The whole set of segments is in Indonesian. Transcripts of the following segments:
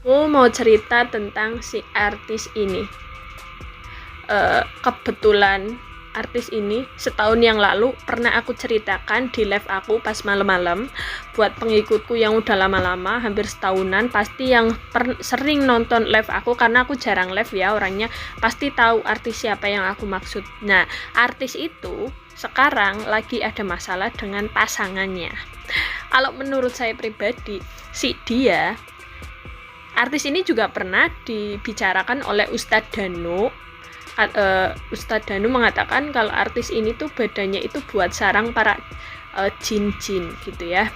Aku mau cerita tentang si artis ini. Kebetulan artis ini setahun yang lalu pernah aku ceritakan di live aku pas malam-malam. Buat pengikutku yang udah lama-lama, hampir setahunan, pasti yang sering nonton live aku, karena aku jarang live ya orangnya, pasti tahu artis siapa yang aku maksud. Nah, artis itu sekarang lagi ada masalah dengan pasangannya. Kalau menurut saya pribadi, artis ini juga pernah dibicarakan oleh Ustadz Danu. Ustadz Danu mengatakan kalau artis ini tuh badannya itu buat sarang para jin-jin gitu ya.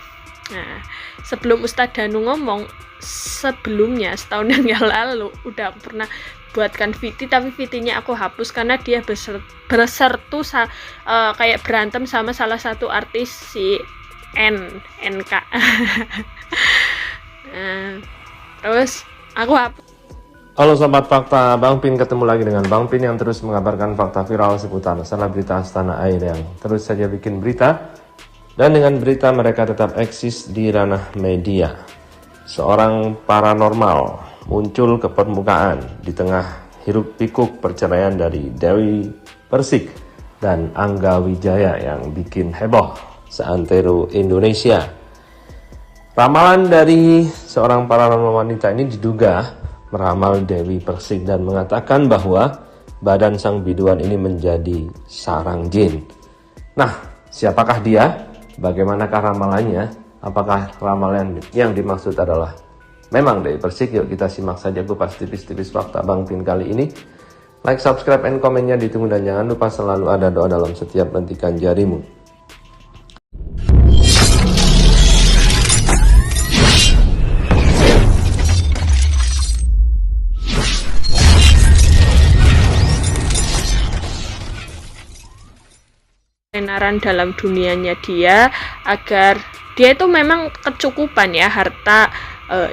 Nah, sebelum Ustadz Danu ngomong, sebelumnya setahun yang lalu udah pernah buatkan VT, tapi VT-nya aku hapus karena dia bersertu kayak berantem sama salah satu artis si NK. Nah, terus aku hapus. Halo Sobat Fakta, Bang Pin ketemu lagi dengan Bang Pin yang terus mengabarkan fakta viral seputar selebritas tanah air yang terus saja bikin berita. Dan dengan berita mereka tetap eksis di ranah media. Seorang paranormal muncul ke permukaan di tengah hiruk pikuk perceraian dari Dewi Persik dan Angga Wijaya yang bikin heboh seantero Indonesia. Ramalan dari seorang paranormal wanita ini diduga meramal Dewi Persik dan mengatakan bahwa badan sang biduan ini menjadi sarang jin. Nah, siapakah dia? Bagaimanakah ramalannya? Apakah ramalan yang dimaksud adalah memang Dewi Persik? Yuk kita simak saja kupas tipis-tipis fakta Bang Pin kali ini. Like, subscribe, and komennya ditunggu, dan jangan lupa selalu ada doa dalam setiap bentikan jarimu. Ketenaran dalam dunianya dia, agar dia itu memang kecukupan ya, harta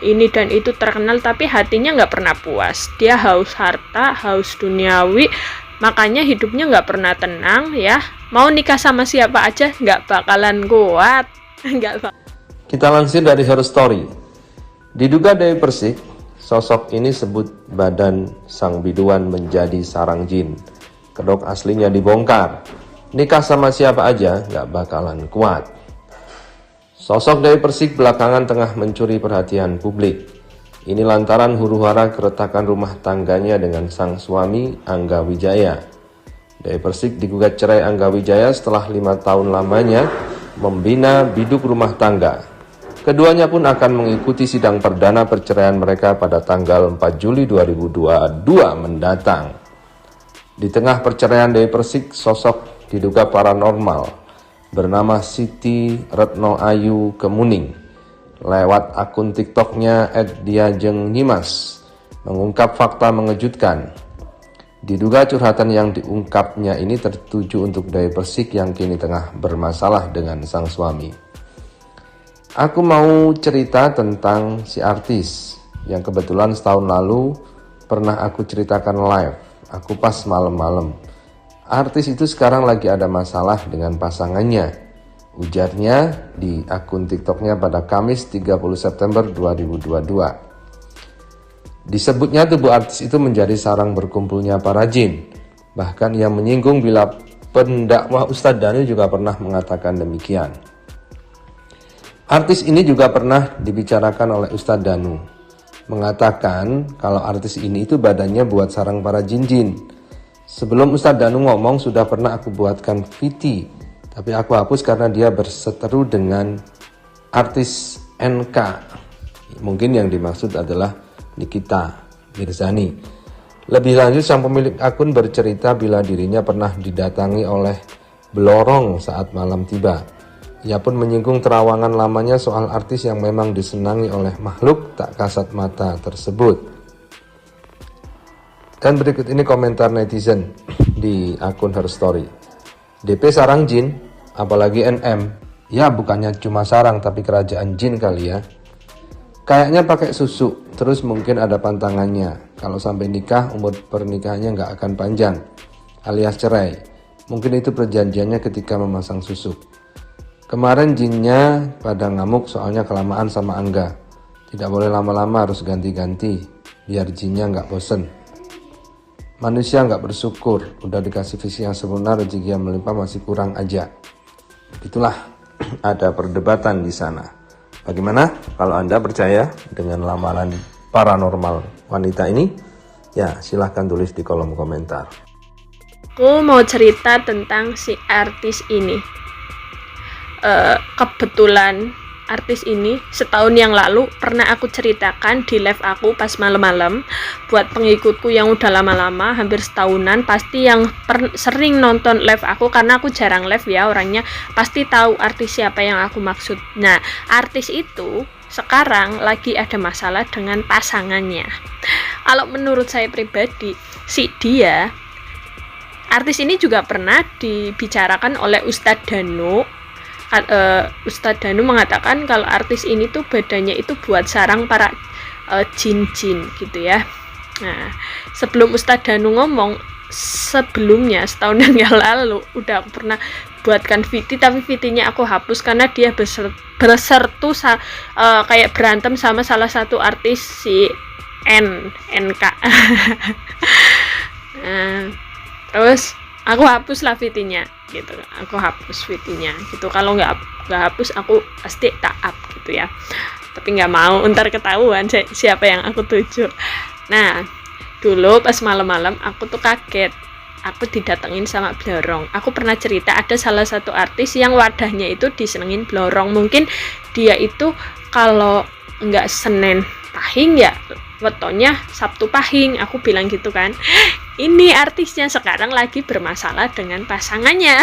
ini dan itu terkenal, tapi hatinya nggak pernah puas. Dia haus harta, haus duniawi, makanya hidupnya nggak pernah tenang ya. Mau nikah sama siapa aja nggak bakalan kuat. Kita lansir dari Her Story. Diduga Dewi Persik, sosok ini sebut badan sang biduan menjadi sarang jin. Kedok aslinya dibongkar. Nikah sama siapa aja gak bakalan kuat. Sosok Dewi Persik belakangan tengah mencuri perhatian publik. Ini lantaran huru-hara keretakan rumah tangganya dengan sang suami Angga Wijaya. Dewi Persik digugat cerai Angga Wijaya setelah 5 tahun lamanya membina biduk rumah tangga. Keduanya pun akan mengikuti sidang perdana perceraian mereka pada tanggal 4 Juli 2022 mendatang. Di tengah perceraian Dewi Persik, sosok diduga paranormal bernama Siti Retno Ayu Kemuning lewat akun TikToknya @diajengnimas mengungkap fakta mengejutkan. Diduga curhatan yang diungkapnya ini tertuju untuk Dewi Persik yang kini tengah bermasalah dengan sang suami. Aku mau cerita tentang si artis yang kebetulan setahun lalu pernah aku ceritakan live. Aku pas malam-malam. Artis itu sekarang lagi ada masalah dengan pasangannya. Ujarnya di akun TikToknya pada Kamis 30 September 2022. Disebutnya tubuh artis itu menjadi sarang berkumpulnya para jin. Bahkan ia menyinggung bila pendakwah Ustadz Danu juga pernah mengatakan demikian. Artis ini juga pernah dibicarakan oleh Ustadz Danu. Mengatakan kalau artis ini itu badannya buat sarang para jin-jin. Sebelum Ustadz Danu ngomong sudah pernah aku buatkan VT, tapi aku hapus karena dia berseteru dengan artis NK. Mungkin yang dimaksud adalah Nikita Mirzani. Lebih lanjut, sang pemilik akun bercerita bila dirinya pernah didatangi oleh Blorong saat malam tiba. Ia pun menyinggung terawangan lamanya soal artis yang memang disenangi oleh makhluk tak kasat mata tersebut. Dan berikut ini komentar netizen di akun Her Story. DP sarang jin, apalagi NM. Ya bukannya cuma sarang tapi kerajaan jin kali ya. Kayaknya pakai susu, terus mungkin ada pantangannya. Kalau sampai nikah, umur pernikahannya nggak akan panjang, alias cerai. Mungkin itu perjanjiannya ketika memasang susu. Kemarin jinnya pada ngamuk soalnya kelamaan sama Angga. Tidak boleh lama-lama harus ganti-ganti, biar jinnya nggak bosen. Manusia nggak bersyukur, udah dikasih visi yang sempurna, rezeki yang melimpah masih kurang aja. Itulah ada perdebatan di sana. Bagaimana kalau Anda percaya dengan ramalan paranormal wanita ini? Ya, silahkan tulis di kolom komentar. Aku mau cerita tentang si artis ini. Kebetulan artis ini setahun yang lalu pernah aku ceritakan di live aku pas malam-malam. Buat pengikutku yang udah lama-lama, hampir setahunan, pasti yang sering nonton live aku, karena aku jarang live ya orangnya, pasti tahu artis siapa yang aku maksud. Nah, artis itu sekarang lagi ada masalah dengan pasangannya. Kalau menurut saya pribadi, artis ini juga pernah dibicarakan oleh Ustadz Danu. Ustadz Danu mengatakan kalau artis ini tuh badannya itu buat sarang para jin-jin gitu ya. Nah, sebelum Ustadz Danu ngomong, sebelumnya setahun yang lalu udah aku pernah buatkan VT, tapi VT-nya aku hapus karena dia bersertu kayak berantem sama salah satu artis si NK. Nah, terus aku hapus lah VT-nya gitu, aku hapus VT-nya gitu. Kalau nggak hapus aku pasti tak up gitu ya, tapi nggak mau ntar ketahuan siapa yang aku tuju. Nah, dulu pas malam-malam aku tuh kaget, aku didatengin sama Blorong. Aku pernah cerita ada salah satu artis yang wadahnya itu disenengin Blorong. Mungkin dia itu kalau nggak Senin Pahing ya wetonya Sabtu Pahing, aku bilang gitu kan. Ini artisnya sekarang lagi bermasalah dengan pasangannya.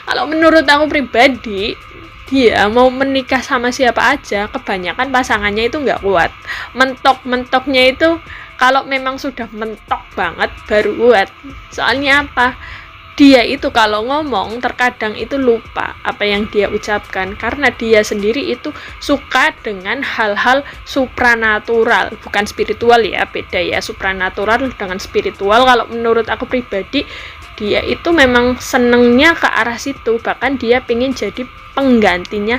Kalau menurut aku pribadi, dia mau menikah sama siapa aja, kebanyakan pasangannya itu nggak kuat. Mentok-mentoknya itu kalau memang sudah mentok banget baru kuat. Soalnya apa? Dia itu kalau ngomong terkadang itu lupa apa yang dia ucapkan, karena dia sendiri itu suka dengan hal-hal supranatural, bukan spiritual ya, beda ya, supranatural dengan spiritual. Kalau menurut aku pribadi, dia itu memang senengnya ke arah situ, bahkan dia pengen jadi penggantinya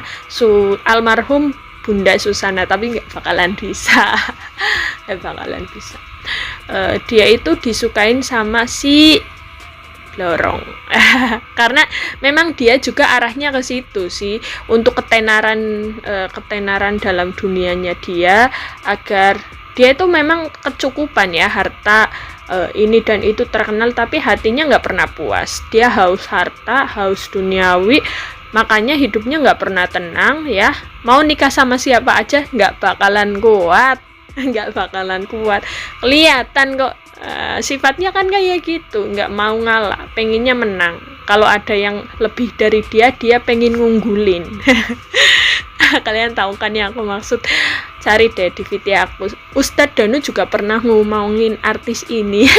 almarhum Bunda Susana, tapi nggak bakalan bisa. Dia itu disukain sama si Blorong. Karena memang dia juga arahnya ke situ sih, untuk ketenaran dalam dunianya dia, agar dia itu memang kecukupan ya, harta ini dan itu terkenal, tapi hatinya nggak pernah puas. Dia haus harta, haus duniawi, makanya hidupnya nggak pernah tenang ya. Mau nikah sama siapa aja nggak bakalan kuat. Kelihatan kok. Sifatnya kan kayak gitu, nggak mau ngalah, pengennya menang. Kalau ada yang lebih dari dia pengen ngunggulin. Kalian tahu kan yang aku maksud? Cari deh di video aku. Ustadz Danu juga pernah ngomongin artis ini.